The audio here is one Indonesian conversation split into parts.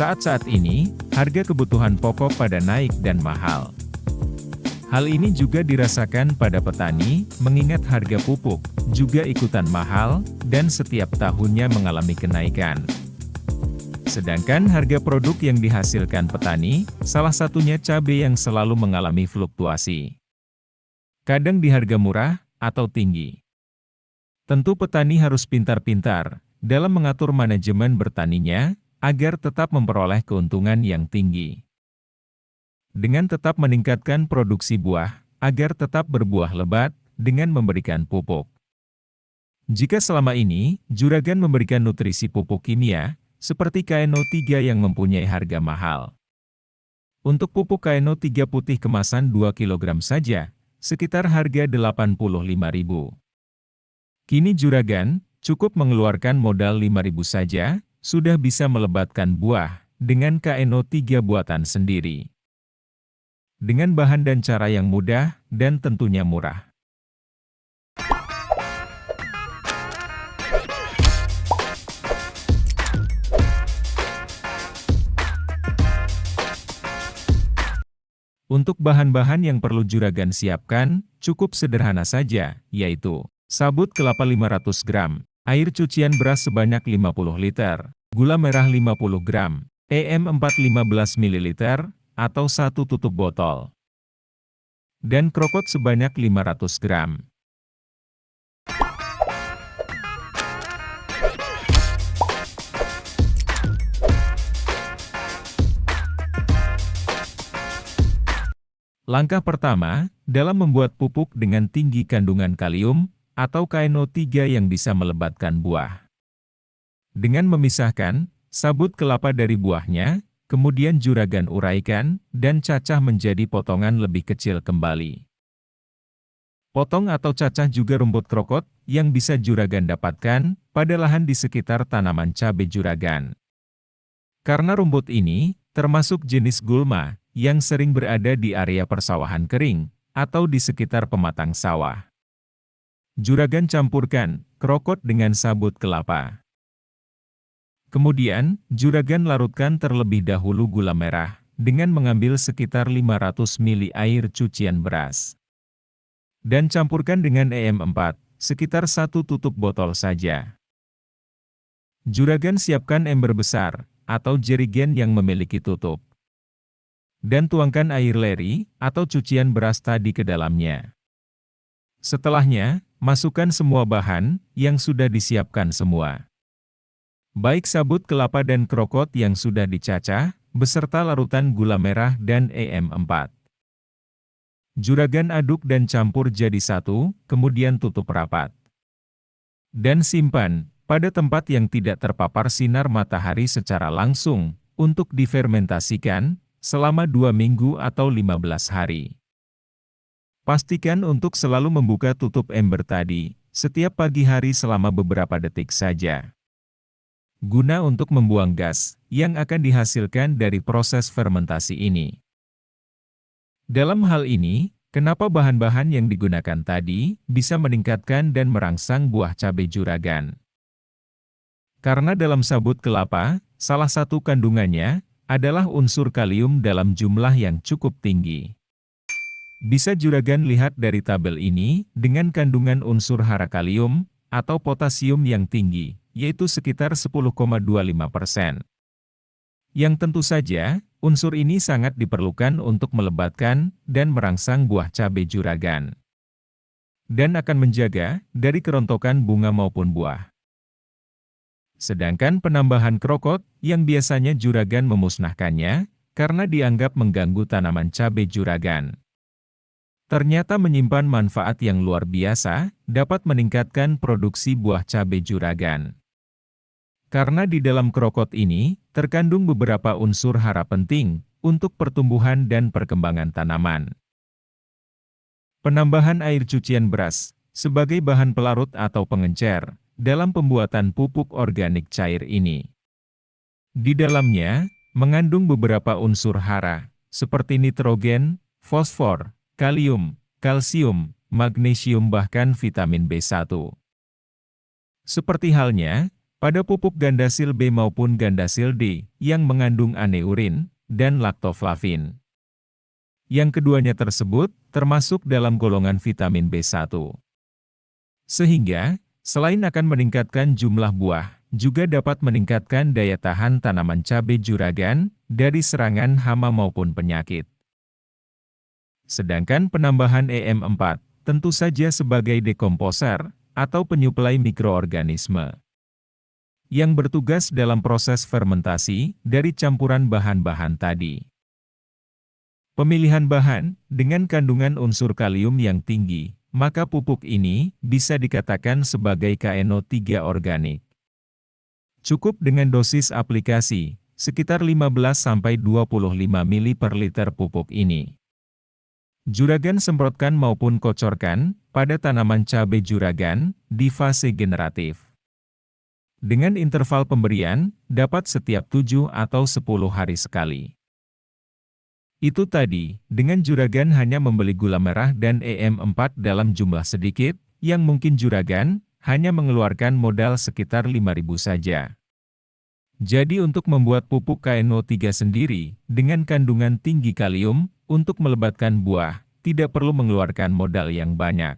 Saat-saat ini, harga kebutuhan pokok pada naik dan mahal. Hal ini juga dirasakan pada petani, mengingat harga pupuk juga ikutan mahal, dan setiap tahunnya mengalami kenaikan. Sedangkan harga produk yang dihasilkan petani, salah satunya cabai yang selalu mengalami fluktuasi. Kadang di harga murah, atau tinggi. Tentu petani harus pintar-pintar dalam mengatur manajemen bertaninya, agar tetap memperoleh keuntungan yang tinggi. Dengan tetap meningkatkan produksi buah, agar tetap berbuah lebat, dengan memberikan pupuk. Jika selama ini, Juragan memberikan nutrisi pupuk kimia, seperti KNO3 yang mempunyai harga mahal. Untuk pupuk KNO3 putih kemasan 2 kg saja, sekitar harga Rp85.000. Kini Juragan, cukup mengeluarkan modal Rp5.000 saja, sudah bisa melebatkan buah, dengan KNO3 buatan sendiri. Dengan bahan dan cara yang mudah, dan tentunya murah. Untuk bahan-bahan yang perlu Juragan siapkan, cukup sederhana saja, yaitu sabut kelapa 500 gram, air cucian beras sebanyak 50 liter, gula merah 50 gram, EM4 15 ml, atau 1 tutup botol, dan krokot sebanyak 500 gram. Langkah pertama, dalam membuat pupuk dengan tinggi kandungan kalium, atau KNO3 yang bisa melebatkan buah. Dengan memisahkan sabut kelapa dari buahnya, kemudian Juragan uraikan, dan cacah menjadi potongan lebih kecil kembali. Potong atau cacah juga rumput krokot, yang bisa Juragan dapatkan, pada lahan di sekitar tanaman cabai Juragan. Karena rumput ini, termasuk jenis gulma, yang sering berada di area persawahan kering, atau di sekitar pematang sawah. Juragan campurkan krokot dengan sabut kelapa. Kemudian, Juragan larutkan terlebih dahulu gula merah, dengan mengambil sekitar 500 ml air cucian beras. Dan campurkan dengan EM4, sekitar 1 tutup botol saja. Juragan siapkan ember besar, atau jerigen yang memiliki tutup. Dan tuangkan air leri, atau cucian beras tadi ke dalamnya. Setelahnya, masukkan semua bahan, yang sudah disiapkan semua. Baik sabut kelapa dan krokot yang sudah dicacah, beserta larutan gula merah dan EM4. Juragan aduk dan campur jadi satu, kemudian tutup rapat. Dan simpan, pada tempat yang tidak terpapar sinar matahari secara langsung, untuk difermentasikan, selama 2 minggu atau 15 hari. Pastikan untuk selalu membuka tutup ember tadi, setiap pagi hari selama beberapa detik saja. Guna untuk membuang gas, yang akan dihasilkan dari proses fermentasi ini. Dalam hal ini, kenapa bahan-bahan yang digunakan tadi, bisa meningkatkan dan merangsang buah cabai Juragan? Karena dalam sabut kelapa, salah satu kandungannya, adalah unsur kalium dalam jumlah yang cukup tinggi. Bisa Juragan lihat dari tabel ini, dengan kandungan unsur hara kalium, atau potasium yang tinggi, yaitu sekitar 10,25%. Yang tentu saja, unsur ini sangat diperlukan untuk melebatkan, dan merangsang buah cabai Juragan. Dan akan menjaga, dari kerontokan bunga maupun buah. Sedangkan penambahan krokot, yang biasanya Juragan memusnahkannya, karena dianggap mengganggu tanaman cabai Juragan. Ternyata menyimpan manfaat yang luar biasa, dapat meningkatkan produksi buah cabai Juragan. Karena di dalam krokot ini, terkandung beberapa unsur hara penting, untuk pertumbuhan dan perkembangan tanaman. Penambahan air cucian beras, sebagai bahan pelarut atau pengencer, dalam pembuatan pupuk organik cair ini. Di dalamnya, mengandung beberapa unsur hara, seperti nitrogen, fosfor, kalium, kalsium, magnesium bahkan vitamin B1. Seperti halnya, Pada pupuk gandasil B maupun gandasil D, yang mengandung aneurin dan laktoflavin. Yang keduanya tersebut, termasuk dalam golongan vitamin B1. Sehingga, selain akan meningkatkan jumlah buah, juga dapat meningkatkan daya tahan tanaman cabai juragan, dari serangan hama maupun penyakit. Sedangkan penambahan EM4, tentu saja sebagai dekomposer, atau penyuplai mikroorganisme, yang bertugas dalam proses fermentasi, dari campuran bahan-bahan tadi. Pemilihan bahan, dengan kandungan unsur kalium yang tinggi, maka pupuk ini, bisa dikatakan sebagai KNO3 organik. Cukup dengan dosis aplikasi, sekitar 15–25 ml per liter pupuk ini. Juragan semprotkan maupun kocorkan, pada tanaman cabai juragan, di fase generatif. Dengan interval pemberian, dapat setiap 7 atau 10 hari sekali. Itu tadi, dengan juragan hanya membeli gula merah dan EM4 dalam jumlah sedikit, yang mungkin juragan, hanya mengeluarkan modal sekitar 5.000 saja. Jadi untuk membuat pupuk KNO3 sendiri, dengan kandungan tinggi kalium, untuk melebatkan buah, tidak perlu mengeluarkan modal yang banyak.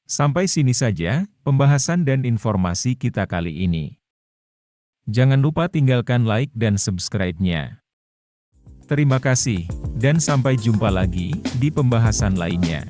Sampai sini saja, pembahasan dan informasi kita kali ini. Jangan lupa tinggalkan like dan subscribe-nya. Terima kasih, dan sampai jumpa lagi di pembahasan lainnya.